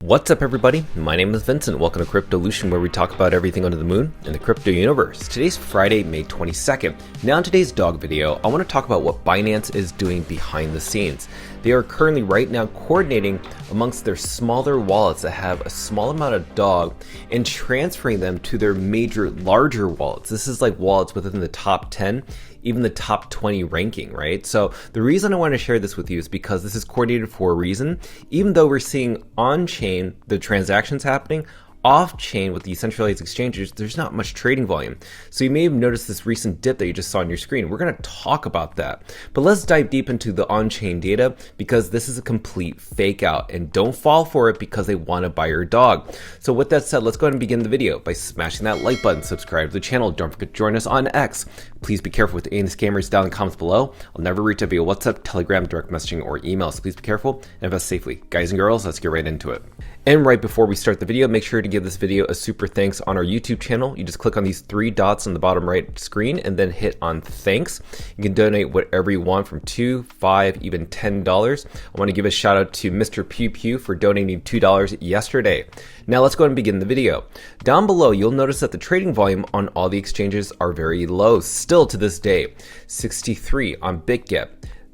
What's up everybody, my name is Vincent. Welcome to Cryptolution, where we talk about everything under the moon in the crypto universe. Today's Friday, May 22nd. Now in today's dog video, I want to talk about what Binance is doing behind the scenes. They are currently right now coordinating amongst their smaller wallets that have a small amount of dog and transferring them to their major larger wallets. This is like wallets within the top 10, even the top 20 ranking, right? So the reason I want to share this with you is because this is coordinated for a reason. Even though we're seeing on-chain the transactions happening, off-chain with decentralized exchanges, there's not much trading volume. So you may have noticed this recent dip that you just saw on your screen. We're going to talk about that. But let's dive deep into the on-chain data, because this is a complete fake out, and don't fall for it because they want to buy your dog. So with that said, let's go ahead and begin the video by smashing that like button, subscribe to the channel, don't forget to join us on X. Please be careful with any scammers down in the comments below. I'll never reach out via WhatsApp, Telegram, direct messaging, or email, so please be careful and invest safely. Guys and girls, let's get right into it. And right before we start the video, make sure to give this video a super thanks on our YouTube channel. You just click on these three dots on the bottom right screen and then hit on thanks. You can donate whatever you want, from $2, $5, even $10. I want to give a shout out to Mr. Pew Pew for donating $2 yesterday. Now let's go ahead and begin the video. Down below, you'll notice that the trading volume on all the exchanges are very low still to this day. 63 on BitGet,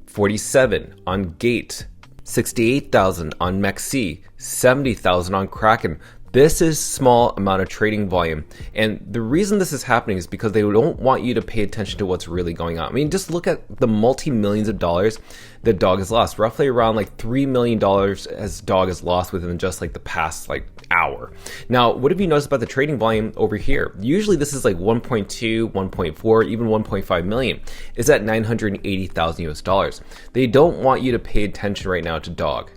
47 on Gate, 68,000 on MEXC, 70,000 on Kraken. This is small amount of trading volume, and the reason this is happening is because they don't want you to pay attention to what's really going on. I mean, just look at the multi-millions of dollars that dog has lost. Roughly around like $3 million as dog has lost within just like the past hour. Now, what have you noticed about the trading volume over here? Usually this is like 1.2, 1.4, even 1.5 million. Is at 980,000 US dollars. They don't want you to pay attention right now to dog.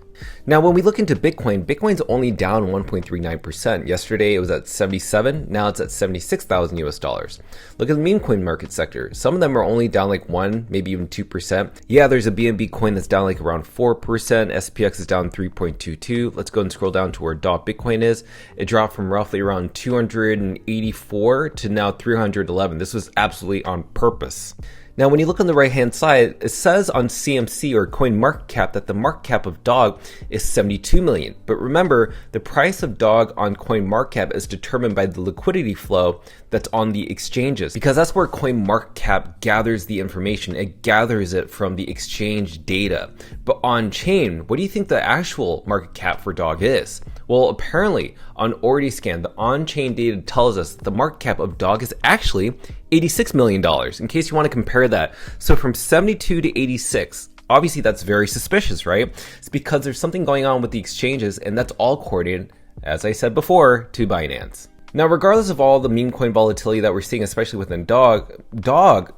Now, when we look into Bitcoin, Bitcoin's only down 1.39%. Yesterday it was at 77, now it's at 76,000 US dollars. Look at the meme coin market sector. Some of them are only down like 1, maybe even 2%. Yeah, there's a BNB coin that's down like around 4%. SPX is down 3.22. Let's go and scroll down to where Bitcoin is. It dropped from roughly around 284 to now 311. This was absolutely on purpose. Now, when you look on the right-hand side, it says on CMC or CoinMarketCap that the market cap of dog is 72 million. But remember, the price of dog on CoinMarketCap is determined by the liquidity flow that's on the exchanges, because that's where CoinMarketCap gathers the information. It gathers it from the exchange data. But on chain, what do you think the actual market cap for dog is? Well, apparently on Ordiscan, the on-chain data tells us the market cap of dog is actually $86 million, in case you want to compare that. So from 72 to 86, obviously that's very suspicious, right? It's because there's something going on with the exchanges, and that's all coordinated, as I said before, to Binance. Now, regardless of all the meme coin volatility that we're seeing, especially within dog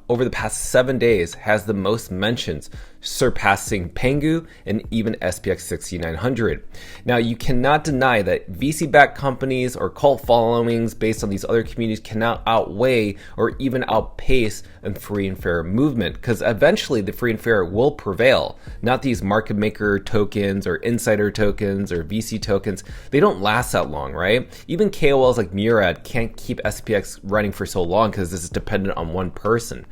over the past 7 days has the most mentions, surpassing Pengu and even SPX 6900. Now, you cannot deny that VC-backed companies or cult followings based on these other communities cannot outweigh or even outpace a free and fair movement, because eventually the free and fair will prevail, not these market maker tokens or insider tokens or VC tokens. They don't last that long, right? Even KOLs like Murad can't keep SPX running for so long because this is dependent on one person.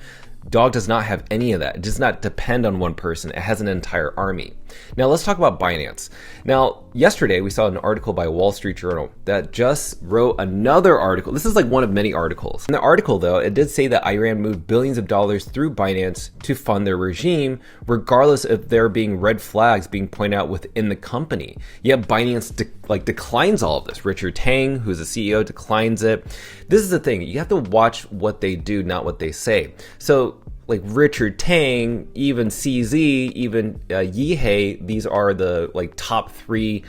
Dog does not have any of that. It does not depend on one person. It has an entire army. Now let's talk about Binance. Now, yesterday we saw an article by Wall Street Journal that just wrote another article. This is like one of many articles. In the article, though, it did say that Iran moved billions of dollars through Binance to fund their regime, regardless if there being red flags being pointed out within the company. Yet Binance declines all of this. Richard Tang, who's the CEO, declines it. This is the thing. You have to watch what they do, not what they say. So like Richard Tang, even CZ, even Yihei, these are the top 3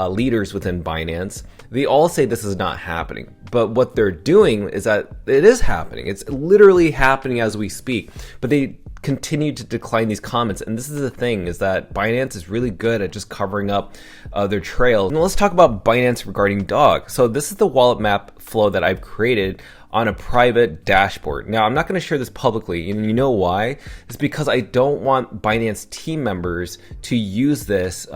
leaders within Binance. They all say this is not happening, but what they're doing is that it is happening. It's literally happening as we speak, but they continue to decline these comments. And this is the thing, is that Binance is really good at just covering up their trail. Now let's talk about Binance regarding dog. So this is the wallet map flow that I've created on a private dashboard. Now, I'm not going to share this publicly, and you know why? It's because I don't want Binance team members to use this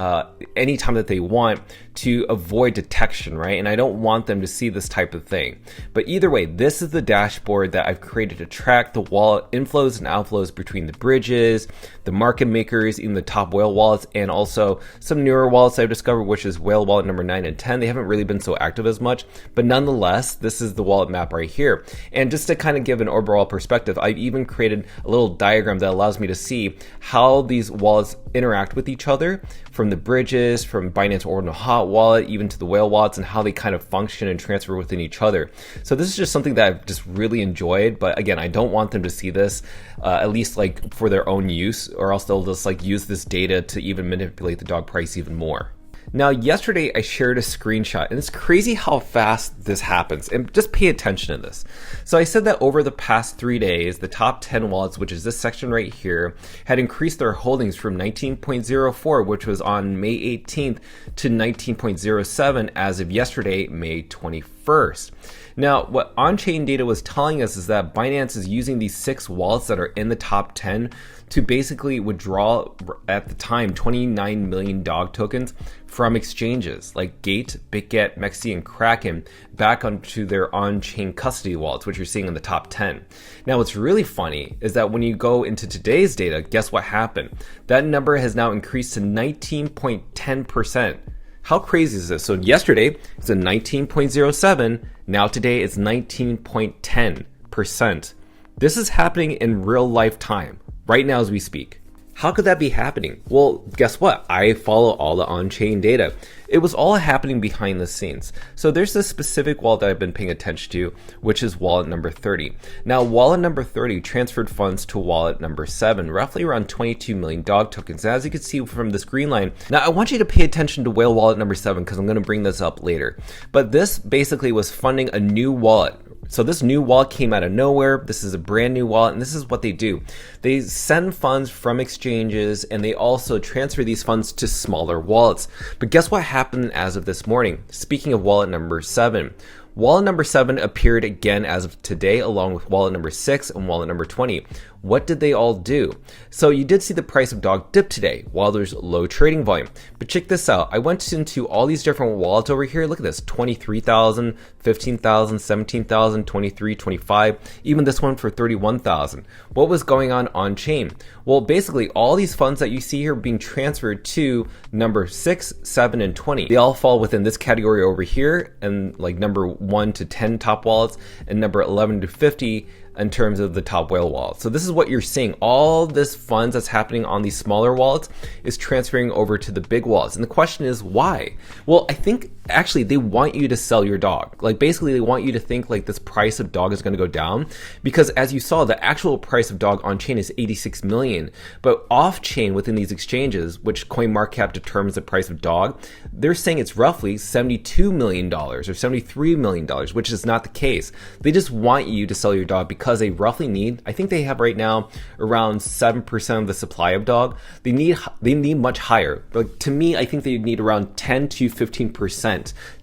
anytime that they want to avoid detection, right? And I don't want them to see this type of thing. But either way, this is the dashboard that I've created to track the wallet inflows and outflows between the bridges, the market makers, even the top whale wallets, and also some newer wallets I've discovered, which is whale wallet number 9 and 10. They haven't really been so active as much, but nonetheless, this is the wallet map right here. And just to kind of give an overall perspective, I've even created a little diagram that allows me to see how these wallets interact with each other, from the bridges, from Binance Ordinal Hot Wallet, even to the whale wallets, and how they kind of function and transfer within each other. So this is just something that I've just really enjoyed, but again, I don't want them to see this, at least like for their own use, or else they'll just like use this data to even manipulate the dog price even more. Now, yesterday I shared a screenshot, and it's crazy how fast this happens, and just pay attention to this. So I said that over the past 3 days, the top 10 wallets, which is this section right here, had increased their holdings from 19.04, which was on May 18th, to 19.07 as of yesterday, May 21st. Now, what on-chain data was telling us is that Binance is using these 6 wallets that are in the top 10 to basically withdraw, at the time, 29 million dog tokens from exchanges like Gate, BitGet, Mexi, and Kraken back onto their on-chain custody wallets, which you're seeing in the top 10. Now, what's really funny is that when you go into today's data, guess what happened? That number has now increased to 19.10%. How crazy is this? So yesterday, it's a 19.07. Now today, it's 19.10%. This is happening in real life time, right now as we speak. How could that be happening? Well, guess what? I follow all the on-chain data. It was all happening behind the scenes. So there's this specific wallet that I've been paying attention to, which is wallet number 30. Now, wallet number 30 transferred funds to wallet number 7, roughly around 22 million dog tokens. As you can see from this green line, now I want you to pay attention to whale wallet number 7 because I'm going to bring this up later. But this basically was funding a new wallet. So this new wallet came out of nowhere. This is a brand new wallet, and this is what they do. They send funds from exchanges, and they also transfer these funds to smaller wallets. But guess what happened as of this morning? Speaking of wallet number 7, wallet number 7 appeared again as of today, along with wallet number 6 and wallet number 20. What did they all do? So you did see the price of dog dip today while there's low trading volume. But check this out. I went into all these different wallets over here. Look at this, 23,000, 15,000, 17,000, 23, 25, even this one for 31,000. What was going on chain? Well, basically all these funds that you see here being transferred to number 6, 7, and 20. They all fall within this category over here, and like number 1 to 10 top wallets, and number 11 to 50 in terms of the top whale wallet. So this is what you're seeing. All this funds that's happening on these smaller wallets is transferring over to the big wallets. And the question is why? Well, I think actually they want you to sell your dog. Like basically they want you to think like this price of dog is going to go down, because as you saw, the actual price of dog on chain is 86 million, but off chain within these exchanges, which CoinMarketCap determines the price of dog, they're saying it's roughly $72 million or $73 million, which is not the case. They just want you to sell your dog because they roughly need, I think they have right now around 7% of the supply of dog. They need much higher. But to me, I think they need around 10 to 15%.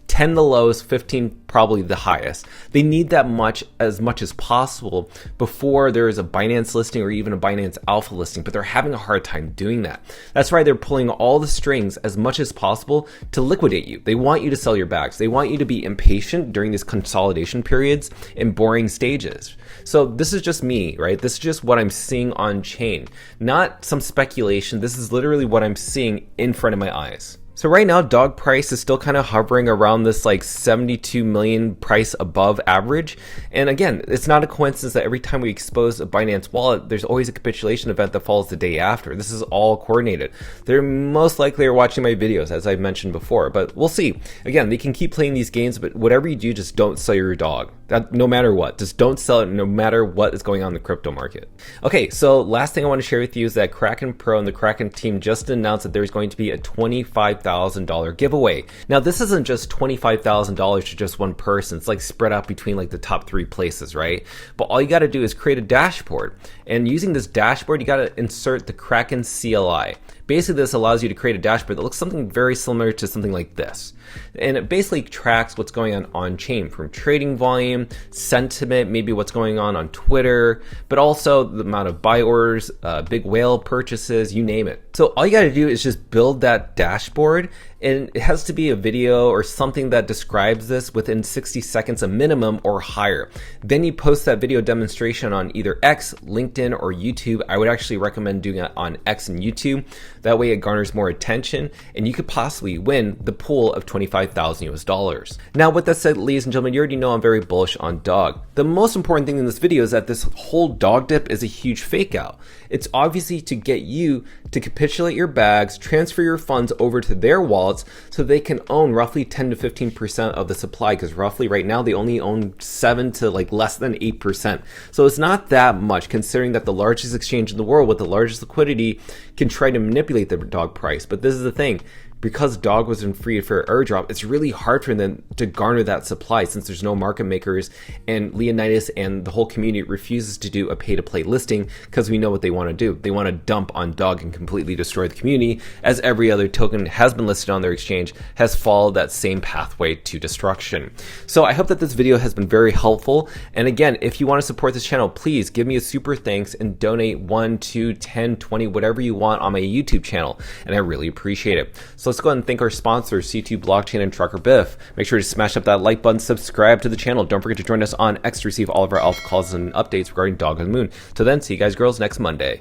10 the lowest, 15 probably the highest. They need that much as possible before there is a Binance listing or even a Binance Alpha listing, but they're having a hard time doing that. That's why they're pulling all the strings as much as possible to liquidate you. They want you to sell your bags. They want you to be impatient during these consolidation periods and boring stages. So this is just me, right? This is just what I'm seeing on chain, not some speculation. This is literally what I'm seeing in front of my eyes. So right now, dog price is still kind of hovering around this like 72 million price above average. And again, it's not a coincidence that every time we expose a Binance wallet, there's always a capitulation event that follows the day after. This is all coordinated. They're most likely are watching my videos, as I've mentioned before, but we'll see. Again, they can keep playing these games, but whatever you do, just don't sell your dog. That, no matter what, just don't sell it no matter what is going on in the crypto market. Okay, so last thing I want to share with you is that Kraken Pro and the Kraken team just announced that there's going to be a $25,000 giveaway. Now, this isn't just $25,000 to just one person. It's like spread out between like the top 3 places, right? But all you got to do is create a dashboard. And using this dashboard, you got to insert the Kraken CLI. Basically, this allows you to create a dashboard that looks something very similar to something like this. And it basically tracks what's going on chain, from trading volume, sentiment, maybe what's going on Twitter, but also the amount of buy orders, big whale purchases, you name it. So all you got to do is just build that dashboard, and it has to be a video or something that describes this within 60 seconds a minimum or higher. Then you post that video demonstration on either X, LinkedIn, or YouTube. I would actually recommend doing it on X and YouTube. That way it garners more attention, and you could possibly win the pool of $25,000 US. Now, with that said, ladies and gentlemen, you already know I'm very bullish on dog. The most important thing in this video is that this whole dog dip is a huge fake out. It's obviously to get you to capitulate your bags, transfer your funds over to their wallets so they can own roughly 10 to 15% of the supply, because roughly right now they only own 7 to like less than 8%. So it's not that much, considering that the largest exchange in the world with the largest liquidity can try to manipulate the dog price. But this is the thing. Because dog wasn't free for airdrop, it's really hard for them to garner that supply, since there's no market makers, and Leonidas and the whole community refuses to do a pay-to-play listing, because we know what they want to do. They want to dump on dog and completely destroy the community, as every other token has been listed on their exchange has followed that same pathway to destruction. So I hope that this video has been very helpful. And again, if you want to support this channel, please give me a super thanks and donate 1, 2, 10, 20, whatever you want on my YouTube channel, and I really appreciate it. So let's go ahead and thank our sponsors, C2 Blockchain and Trucker Biff. Make sure to smash up that like button, subscribe to the channel. Don't forget to join us on X to receive all of our alpha calls and updates regarding Dog on the Moon. Till then, see you guys girls next Monday.